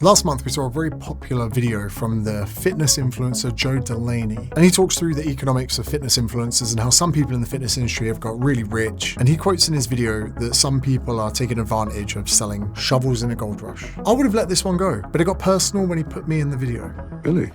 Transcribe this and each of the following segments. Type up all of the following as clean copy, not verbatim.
Last month, we saw a very popular video from the fitness influencer Delaney, and he talks through the economics of fitness influencers and how some people in the fitness industry have got really rich. And he quotes in his video that some people are taking advantage of selling shovels in a gold rush. I would have let this one go, but it got personal when he put me in the video. Really?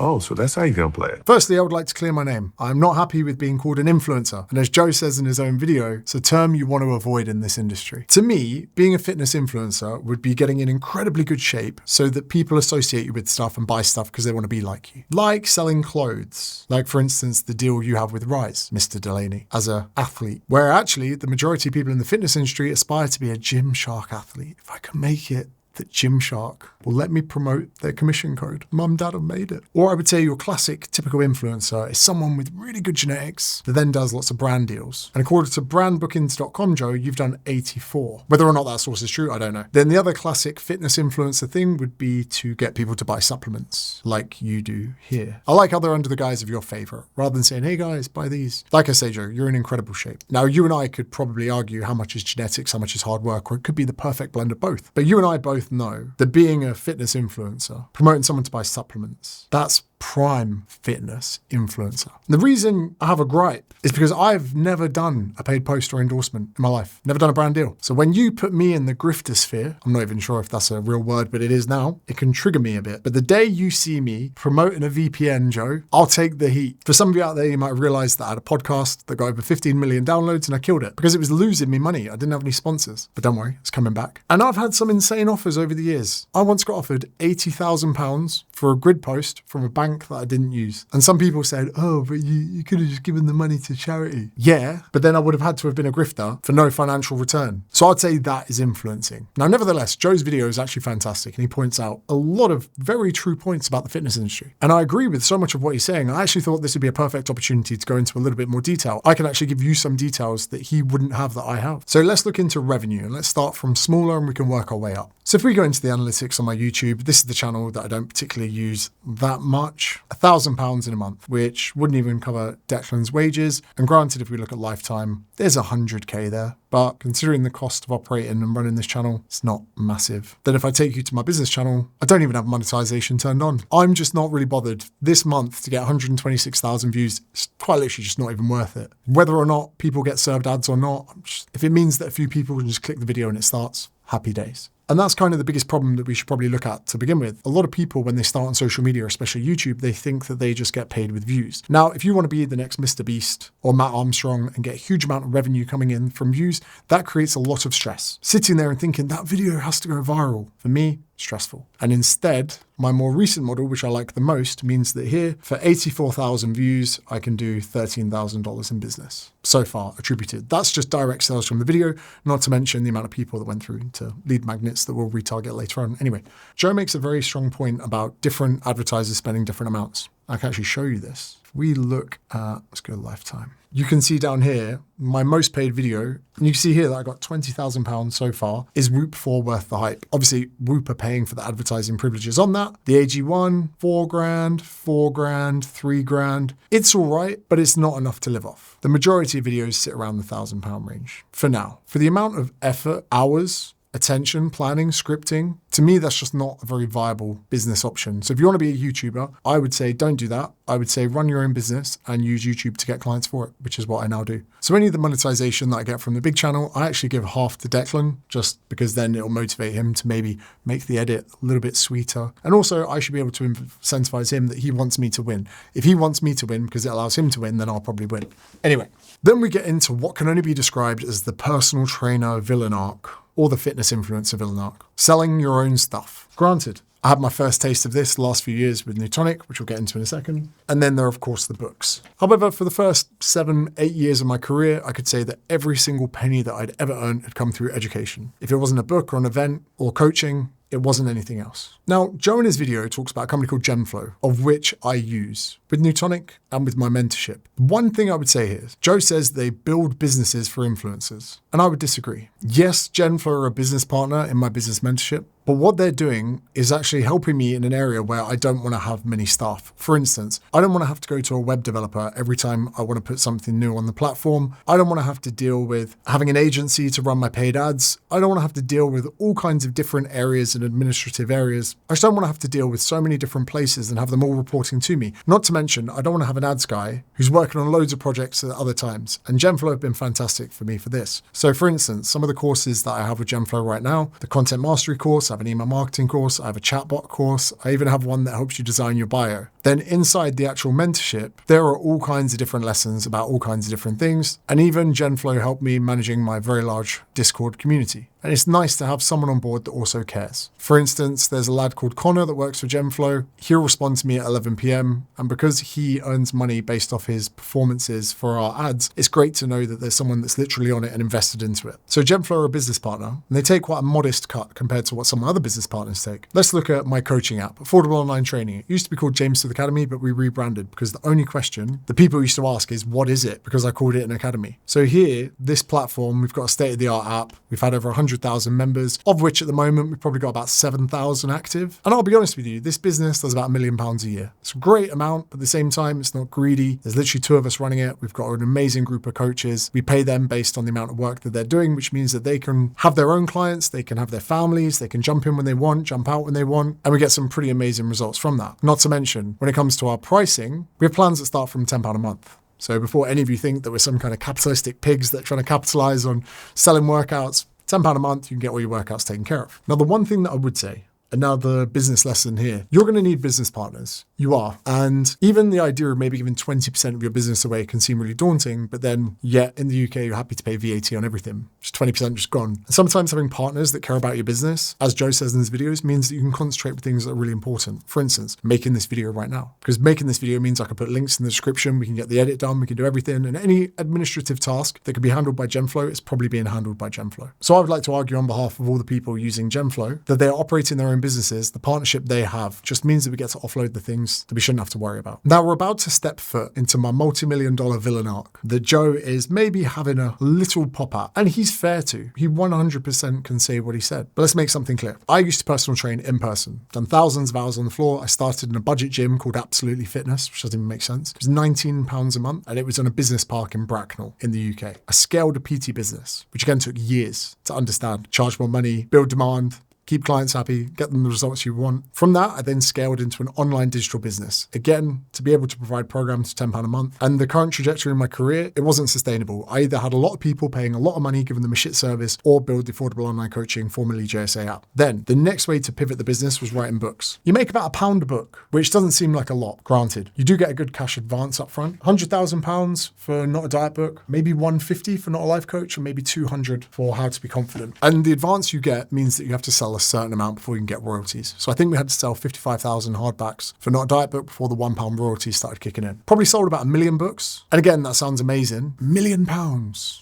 Oh, so that's how you're gonna play it. Firstly, I would like to clear my name. I'm not happy with being called an influencer. And as Joe says in his own video, it's a term you want to avoid in this industry. To me, being a fitness influencer would be getting in incredibly good shape so that people associate you with stuff and buy stuff because they want to be like you. Like selling clothes. Like, for instance, the deal you have with Rise, Mr. Delaney, as an athlete, where actually the majority of people in the fitness industry aspire to be a Gymshark athlete. If I can make it, that Gymshark will let me promote their commission code. Mum, Dad have made it. Or I would say your classic typical influencer is someone with really good genetics that then does lots of brand deals. And according to brandbookings.com, Joe, you've done 84. Whether or not that source is true, I don't know. Then the other classic fitness influencer thing would be to get people to buy supplements like you do here. I like how they're under the guise of your favor, rather than saying, hey guys, buy these. Like I say, Joe, you're in incredible shape. Now, you and I could probably argue how much is genetics, how much is hard work, or it could be the perfect blend of both. But you and I both know that being a fitness influencer, promoting someone to buy supplements, that's prime fitness influencer. And the reason I have a gripe is because I've never done a paid post or endorsement in my life. Never done a brand deal. So when you put me in the grifter sphere, I'm not even sure if that's a real word, but it is now, it can trigger me a bit. But the day you see me promoting a VPN, Joe, I'll take the heat. For some of you out there, you might realize that I had a podcast that got over 15 million downloads and I killed it because it was losing me money. I didn't have any sponsors, but don't worry, it's coming back. And I've had some insane offers over the years. I once got offered £80,000 for a grid post from a bank that I didn't use. And some people said, oh, but you could have just given the money to charity. Yeah, but then I would have had to have been a grifter for no financial return. So I'd say that is influencing. Now, nevertheless, Joe's video is actually fantastic and he points out a lot of very true points about the fitness industry. And I agree with so much of what he's saying. I actually thought this would be a perfect opportunity to go into a little bit more detail. I can actually give you some details that he wouldn't have that I have. So let's look into revenue and let's start from smaller and we can work our way up. So if we go into the analytics on my YouTube, this is the channel that I don't particularly use that much. £1,000 in a month, which wouldn't even cover Declan's wages. And granted, if we look at lifetime, there's 100K there. But considering the cost of operating and running this channel, it's not massive. Then if I take you to my business channel, I don't even have monetization turned on. I'm just not really bothered this month to get 126,000 views. It's quite literally just not even worth it. Whether or not people get served ads or not, if it means that a few people can just click the video and it starts, happy days. And that's kind of the biggest problem that we should probably look at to begin with. A lot of people, when they start on social media, especially YouTube, they think that they just get paid with views. Now, if you want to be the next Mr. Beast or Matt Armstrong and get a huge amount of revenue coming in from views, that creates a lot of stress. Sitting there and thinking that video has to go viral, for me, stressful. And instead, my more recent model, which I like the most, means that here, for 84,000 views, I can do $13,000 in business. So far attributed. That's just direct sales from the video, not to mention the amount of people that went through to lead magnets that we'll retarget later on. Anyway, Joe makes a very strong point about different advertisers spending different amounts. I can actually show you this. If we look at, let's go lifetime. You can see down here, my most paid video, and you can see here that I got £20,000 so far. Is Whoop 4 worth the hype? Obviously, Whoop are paying for the advertising privileges on that. The AG1, £4 grand, £4 grand, £3 grand. It's all right, but it's not enough to live off. The majority of videos sit around the £1,000 range for now. For the amount of effort, hours, attention, planning, scripting, to me, that's just not a very viable business option. So if you want to be a YouTuber, I would say don't do that. I would say run your own business and use YouTube to get clients for it, which is what I now do. So any of the monetization that I get from the big channel, I actually give half to Declan, just because then it'll motivate him to maybe make the edit a little bit sweeter. And also I should be able to incentivize him that he wants me to win. If he wants me to win because it allows him to win, then I'll probably win. Anyway, then we get into what can only be described as the personal trainer villain arc, or the fitness influencer villain arc. Selling your own stuff. Granted, I had my first taste of this the last few years with Newtonic, which we'll get into in a second. And then there are, of course, the books. However, for the first 7-8 years of my career, I could say that every single penny that I'd ever earned had come through education. If it wasn't a book or an event or coaching, it wasn't anything else. Now, Joe in his video talks about a company called Genflow, of which I use with Newtonic and with my mentorship. One thing I would say here is Joe says they build businesses for influencers, and I would disagree. Yes, Genflow are a business partner in my business mentorship, But what they're doing is actually helping me in an area where I don't want to have many staff. For instance, I don't want to have to go to a web developer every time I want to put something new on the platform. I don't want to have to deal with having an agency to run my paid ads. I don't want to have to deal with all kinds of different areas and administrative areas. I just don't want to have to deal with so many different places and have them all reporting to me. Not to mention, I don't want to have an ads guy who's working on loads of projects at other times. And Genflow have been fantastic for me for this. So for instance, some of the courses that I have with Genflow right now, the content mastery course, I have an email marketing course, I have a chatbot course, I even have one that helps you design your bio. Then inside the actual mentorship, there are all kinds of different lessons about all kinds of different things. And even Genflow helped me managing my very large Discord community. And it's nice to have someone on board that also cares. For instance, there's a lad called Connor that works for Genflow. He'll respond to me at 11 p.m. And because he earns money based off his performances for our ads, it's great to know that there's someone that's literally on it and invested into it. So Genflow are a business partner, and they take quite a modest cut compared to what some other business partners take. Let's look at my coaching app, Affordable Online Training. It used to be called James Smith Academy, but we rebranded because the only question the people used to ask is, what is it? Because I called it an academy. So here, this platform, we've got a state-of-the-art app. We've had over 100,000 members, of which at the moment we've probably got about 7,000 active. And I'll be honest with you, this business does about £1 million a year. It's a great amount, but at the same time, it's not greedy. There's literally 2 of us running it. We've got an amazing group of coaches. We pay them based on the amount of work that they're doing, which means that they can have their own clients, they can have their families, they can jump in when they want, jump out when they want, and we get some pretty amazing results from that. Not to mention, when it comes to our pricing, we have plans that start from £10 a month. So before any of you think that we're some kind of capitalistic pigs that are trying to capitalize on selling workouts, £10 a month, you can get all your workouts taken care of. Now, the one thing that I would say, another business lesson here, you're going to need business partners. You are. And even the idea of maybe giving 20% of your business away can seem really daunting, but then yet in the UK, you're happy to pay VAT on everything. Just 20% just gone. And sometimes having partners that care about your business, as Joe says in his videos, means that you can concentrate with things that are really important. For instance, making this video right now. Because making this video means I can put links in the description, we can get the edit done, we can do everything, and any administrative task that can be handled by Genflow is probably being handled by Genflow. So I would like to argue on behalf of all the people using Genflow that they're operating their own businesses. The partnership they have just means that we get to offload the things that we shouldn't have to worry about. Now we're about to step foot into my multi-million-dollar villain arc that Joe is maybe having a little pop at, and he's fair to. He 100% can say what he said. But let's make something clear. I used to personal train in person, done thousands of hours on the floor. I started in a budget gym called Absolutely Fitness, which doesn't even make sense. It was £19 a month, and it was on a business park in Bracknell in the UK. I scaled a PT business, which again took years to understand. Charge more money, build demand, keep clients happy, get them the results you want. From that, I then scaled into an online digital business. Again, to be able to provide programs for £10 a month. And the current trajectory in my career, it wasn't sustainable. I either had a lot of people paying a lot of money, giving them a shit service, or build the Affordable Online Coaching, formerly JSA app. Then, the next way to pivot the business was writing books. You make about £1 a book, which doesn't seem like a lot, granted. You do get a good cash advance up front. £100,000 for Not a Diet book, maybe £150 for Not a Life Coach, and maybe £200 for How to Be Confident. And the advance you get means that you have to sell a certain amount before you can get royalties. So I think we had to sell 55,000 hardbacks for Not a Diet book before the £1 royalties started kicking in. Probably sold about 1 million books. And again, that sounds amazing. £1 million.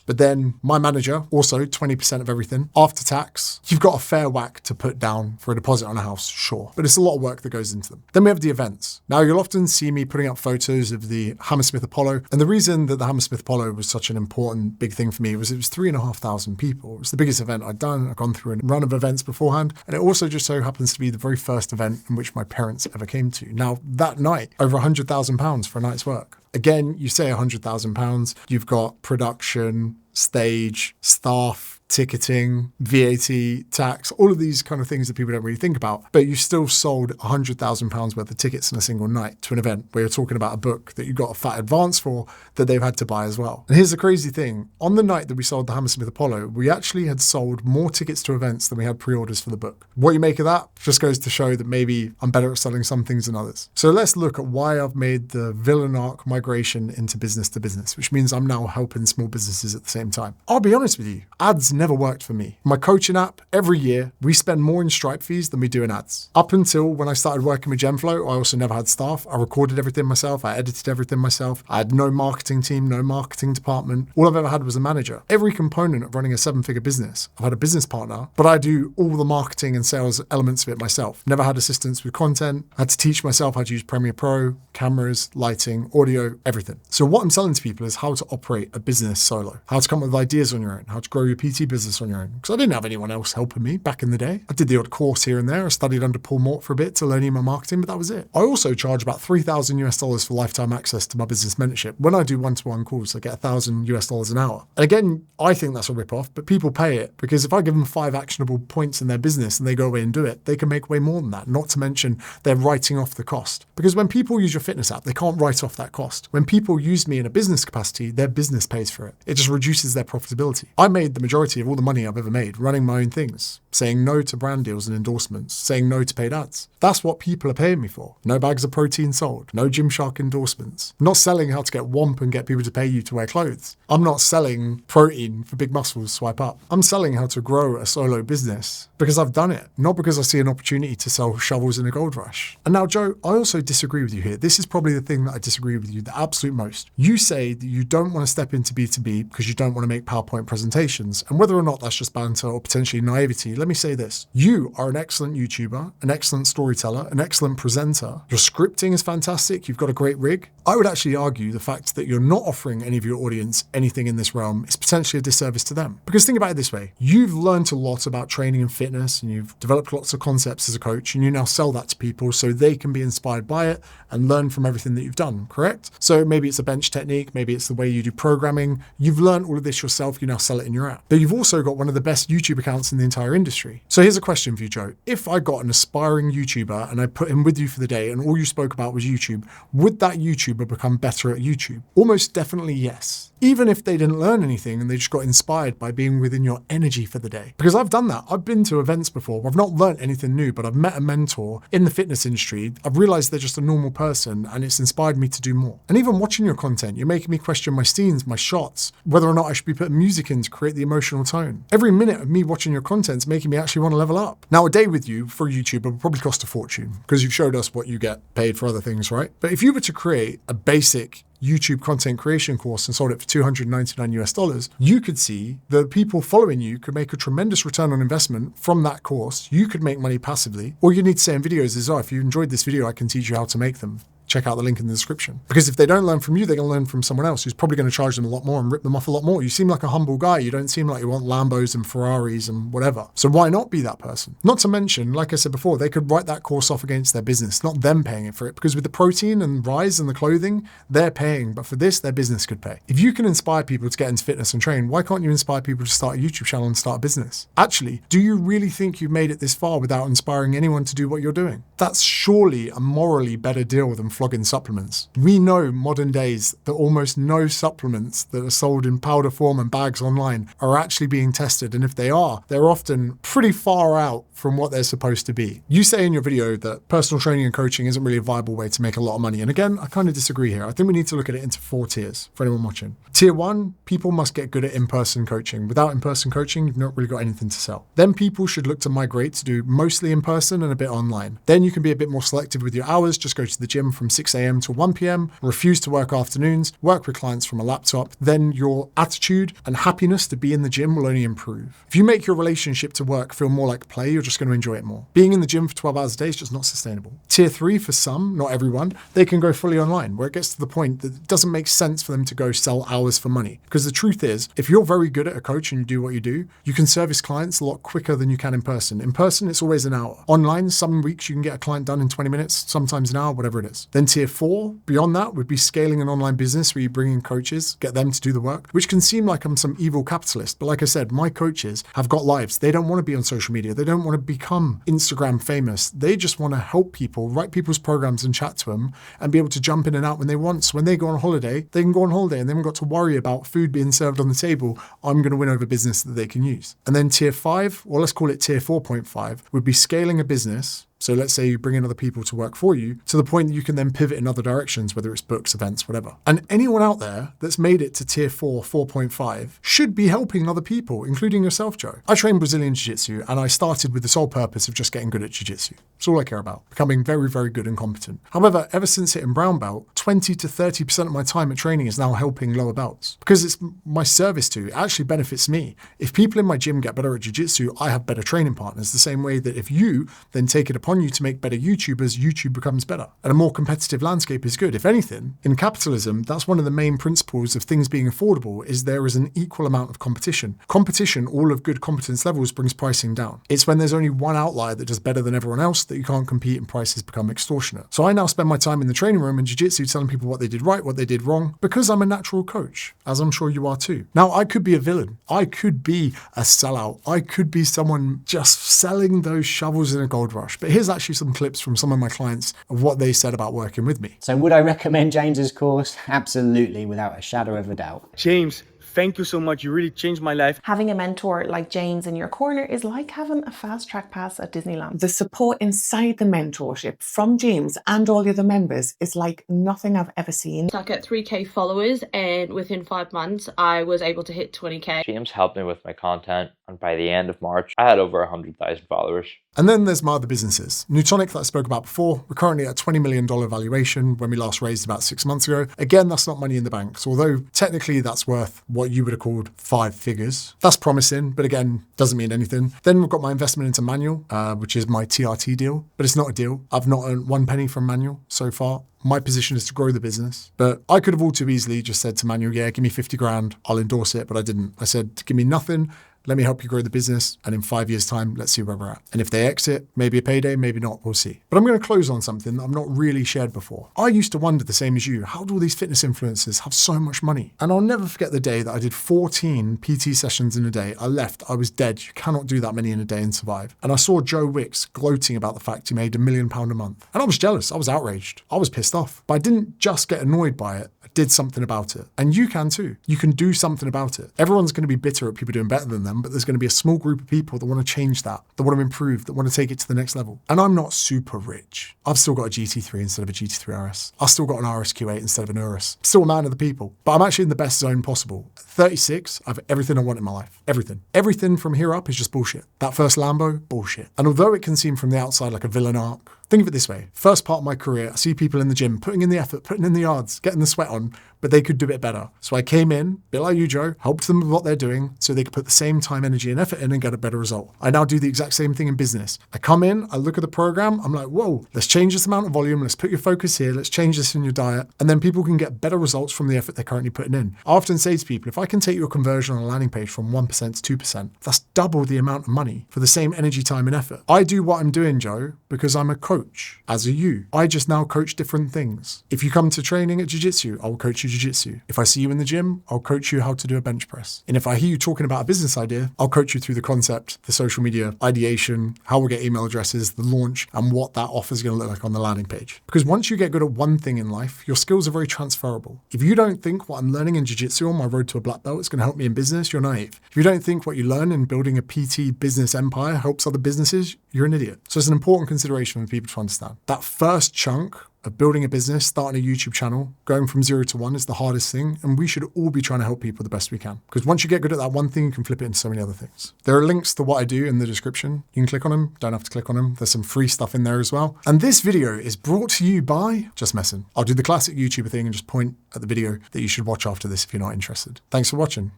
But then my manager, also 20% of everything, after tax, you've got a fair whack to put down for a deposit on a house, sure. But it's a lot of work that goes into them. Then we have the events. Now you'll often see me putting up photos of the Hammersmith Apollo. And the reason that the Hammersmith Apollo was such an important big thing for me was it was 3,500 people. It was the biggest event I'd done. I'd gone through a run of events beforehand. And it also just so happens to be the very first event in which my parents ever came to. Now, that night, over £100,000 for a night's work. Again, you say £100,000, you've got production, stage, staff, ticketing, VAT, tax, all of these kind of things that people don't really think about. But you still sold £100,000 worth of tickets in a single night to an event where you're talking about a book that you got a fat advance for that they've had to buy as well. And here's the crazy thing. On the night that we sold the Hammersmith Apollo, we actually had sold more tickets to events than we had pre-orders for the book. What you make of that just goes to show that maybe I'm better at selling some things than others. So let's look at why I've made the villain arc migration into business to business, which means I'm now helping small businesses at the same time. I'll be honest with you, ads never worked for me. My coaching app, every year, we spend more in Stripe fees than we do in ads. Up until when I started working with Genflow, I also never had staff. I recorded everything myself. I edited everything myself. I had no marketing team, no marketing department. All I've ever had was a manager. Every component of running a 7-figure business, I've had a business partner, but I do all the marketing and sales elements of it myself. Never had assistance with content. I had to teach myself how to use Premiere Pro, cameras, lighting, audio, everything. So what I'm selling to people is how to operate a business solo, how to come up with ideas on your own, how to grow your PT business on your own. Because I didn't have anyone else helping me back in the day. I did the odd course here and there. I studied under Paul Mort for a bit to learn email marketing, but that was it. I also charge about $3,000 for lifetime access to my business mentorship. When I do one-to-one calls, I get $1,000 an hour. And again, I think that's a rip-off, but people pay it because if I give them 5 actionable points in their business and they go away and do it, they can make way more than that. Not to mention they're writing off the cost. Because when people use your fitness app, they can't write off that cost. When people use me in a business capacity, their business pays for it. It just reduces their profitability. I made the majority of all the money I've ever made running my own things, saying no to brand deals and endorsements, saying no to paid ads. That's what people are paying me for. No bags of protein sold, no Gymshark endorsements. I'm not selling how to get Womp and get people to pay you to wear clothes. I'm not selling protein for big muscles swipe up. I'm selling how to grow a solo business because I've done it, not because I see an opportunity to sell shovels in a gold rush. And now, Joe, I also disagree with you here. This is probably the thing that I disagree with you the absolute most. You say that you don't want to step into B2B because you don't want to make PowerPoint presentations. And whether or not that's just banter or potentially naivety, let me say this. You are an excellent YouTuber, an excellent storyteller, an excellent presenter. Your scripting is fantastic. You've got a great rig. I would actually argue the fact that you're not offering any of your audience anything in this realm is potentially a disservice to them. Because think about it this way. You've learned a lot about training and fitness, and you've developed lots of concepts as a coach, and you now sell that to people so they can be inspired by it and learn from everything that you've done, correct? So maybe it's a bench technique, maybe it's the way you do programming. You've learned all of this yourself, you now sell it in your app. But you've also got one of the best YouTube accounts in the entire industry. So here's a question for you, Joe. If I got an aspiring YouTuber and I put him with you for the day and all you spoke about was YouTube, would that YouTuber become better at YouTube? Almost definitely yes. Even if they didn't learn anything and they just got inspired by being within your energy for the day. Because I've done that. I've been to events before where I've not learned anything new, but I've met a mentor in the fitness industry. I've realized they're just a normal person and it's inspired me to do more. And even watching your content, you're making me question my scenes, my shots, whether or not I should be putting music in to create the emotional tone. Every minute of me watching your content is making me actually want to level up. Now, a day with you for a YouTuber will probably cost a fortune because you've showed us what you get paid for other things, right? But if you were to create a basic YouTube content creation course and sold it for $299, you could see the people following you could make a tremendous return on investment from that course. You could make money passively. All you need to say in videos is, oh, if you enjoyed this video, I can teach you how to make them. Check out the link in the description. Because if they don't learn from you, they're going to learn from someone else who's probably going to charge them a lot more and rip them off a lot more. You seem like a humble guy. You don't seem like you want Lambos and Ferraris and whatever. So why not be that person? Not to mention, like I said before, they could write that course off against their business, not them paying it for it. Because with the protein and rise and the clothing, they're paying. But for this, their business could pay. If you can inspire people to get into fitness and train, why can't you inspire people to start a YouTube channel and start a business? Actually, do you really think you've made it this far without inspiring anyone to do what you're doing? That's surely a morally better deal than flogging supplements. We know modern days that almost no supplements that are sold in powder form and bags online are actually being tested. And if they are, they're often pretty far out from what they're supposed to be. You say in your video that personal training and coaching isn't really a viable way to make a lot of money. And again, I kind of disagree here. I think we need to look at it into 4 tiers for anyone watching. Tier 1, people must get good at in-person coaching. Without in-person coaching, you've not really got anything to sell. Then people should look to migrate to do mostly in-person and a bit online. Then you can be a bit more selective with your hours. Just go to the gym from 6 a.m. to 1 p.m, refuse to work afternoons, work with clients from a laptop. Then your attitude and happiness to be in the gym will only improve. If you make your relationship to work feel more like play, you're just going to enjoy it more. Being in the gym for 12 hours a day is just not sustainable. Tier 3, for some, not everyone, they can go fully online, where it gets to the point that it doesn't make sense for them to go sell hours for money. Because the truth is, if you're very good at a coach and you do what you do, you can service clients a lot quicker than you can in person. In person, it's always an hour. Online, some weeks you can get a client done in 20 minutes, sometimes an hour, whatever it is. Then tier 4, beyond that, would be scaling an online business where you bring in coaches, get them to do the work, which can seem like I'm some evil capitalist. But like I said, my coaches have got lives. They don't want to be on social media. They don't want to become Instagram famous. They just want to help people, write people's programs and chat to them and be able to jump in and out when they want. So when they go on holiday, they can go on holiday and they haven't got to worry about food being served on the table. I'm going to win over business that they can use. And then tier 5, or let's call it tier 4.5, would be scaling a business. So let's say you bring in other people to work for you to the point that you can then pivot in other directions, whether it's books, events, whatever. And anyone out there that's made it to tier 4, 4.5 should be helping other people, including yourself, Joe. I train Brazilian Jiu-Jitsu and I started with the sole purpose of just getting good at Jiu-Jitsu. That's all I care about, becoming very, very good and competent. However, ever since hitting brown belt, 20 to 30% of my time at training is now helping lower belts because it's my service to, it actually benefits me. If people in my gym get better at Jiu-Jitsu, I have better training partners, the same way that if you then take it upon upon you to make better YouTubers, YouTube becomes better. And a more competitive landscape is good. If anything, in capitalism, that's one of the main principles of things being affordable is there is an equal amount of competition. Competition, all of good competence levels, brings pricing down. It's when there's only one outlier that does better than everyone else that you can't compete and prices become extortionate. So I now spend my time in the training room in jiu-jitsu telling people what they did right, what they did wrong, because I'm a natural coach, as I'm sure you are too. Now, I could be a villain. I could be a sellout. I could be someone just selling those shovels in a gold rush. But here's actually some clips from some of my clients of what they said about working with me. So would I recommend James's course? Absolutely, without a shadow of a doubt. James, thank you so much. You really changed my life. Having a mentor like James in your corner is like having a fast track pass at Disneyland. The support inside the mentorship from James and all the other members is like nothing I've ever seen. Stuck at 3k followers, and within 5 months I was able to hit 20k. James helped me with my content, and by the end of March I had over 100,000 followers. And then there's my other businesses. Newtonic that I spoke about before, we're currently at a $20 million valuation when we last raised about 6 months ago. Again, that's not money in the bank. So although technically that's worth what you would have called 5 figures, that's promising, but again, doesn't mean anything. Then we've got my investment into Manual, which is my TRT deal, but it's not a deal. I've not earned 1 penny from Manual so far. My position is to grow the business, but I could have all too easily just said to Manual, yeah, give me 50 grand, I'll endorse it, but I didn't. I said, give me nothing. Let me help you grow the business. And in 5 years' time, let's see where we're at. And if they exit, maybe a payday, maybe not, we'll see. But I'm going to close on something that I've not really shared before. I used to wonder the same as you, how do all these fitness influencers have so much money? And I'll never forget the day that I did 14 PT sessions in a day. I left, I was dead. You cannot do that many in a day and survive. And I saw Joe Wicks gloating about the fact he made £1 million a month. And I was jealous, I was outraged, I was pissed off. But I didn't just get annoyed by it, I did something about it. And you can too. You can do something about it. Everyone's going to be bitter at people doing better than them, but there's going to be a small group of people that want to change that want to improve, that want to take it to the next level. And I'm not super rich. I've still got a GT3 instead of a GT3 RS. I've still got an RSQ8 instead of an Urus. I'm still a man of the people, but I'm actually in the best zone possible. At 36, I have everything I want in my life. Everything. Everything from here up is just bullshit. That first Lambo, bullshit. And although it can seem from the outside like a villain arc, think of it this way. First part of my career, I see people in the gym putting in the effort, putting in the yards, getting the sweat on, but they could do it better. So I came in, a bit like you, Joe, helped them with what they're doing so they could put the same time, energy, and effort in and get a better result. I now do the exact same thing in business. I come in, I look at the program, I'm like, whoa, let's change this amount of volume, let's put your focus here, let's change this in your diet, and then people can get better results from the effort they're currently putting in. I often say to people, if I can take your conversion on a landing page from 1% to 2%, that's double the amount of money for the same energy, time, and effort. I do what I'm doing, Joe, because I'm a coach, as are you. I just now coach different things. If you come to training at jiu-jitsu, I'll coach you jiu-jitsu. If I see you in the gym, I'll coach you how to do a bench press. And if I hear you talking about a business idea, I'll coach you through the concept, the social media, ideation, how we'll get email addresses, the launch, and what that offer is going to look like on the landing page. Because once you get good at one thing in life, your skills are very transferable. If you don't think what I'm learning in jiu-jitsu on my road to a black belt is going to help me in business, you're naive. If you don't think what you learn in building a PT business empire helps other businesses, you're an idiot. So it's an important consideration for people to understand. That first chunk of building a business, starting a YouTube channel, going from 0 to 1 is the hardest thing. And we should all be trying to help people the best we can. Because once you get good at that one thing, you can flip it into so many other things. There are links to what I do in the description. You can click on them, don't have to click on them. There's some free stuff in there as well. And this video is brought to you by Just Messing. I'll do the classic YouTuber thing and just point at the video that you should watch after this if you're not interested. Thanks for watching.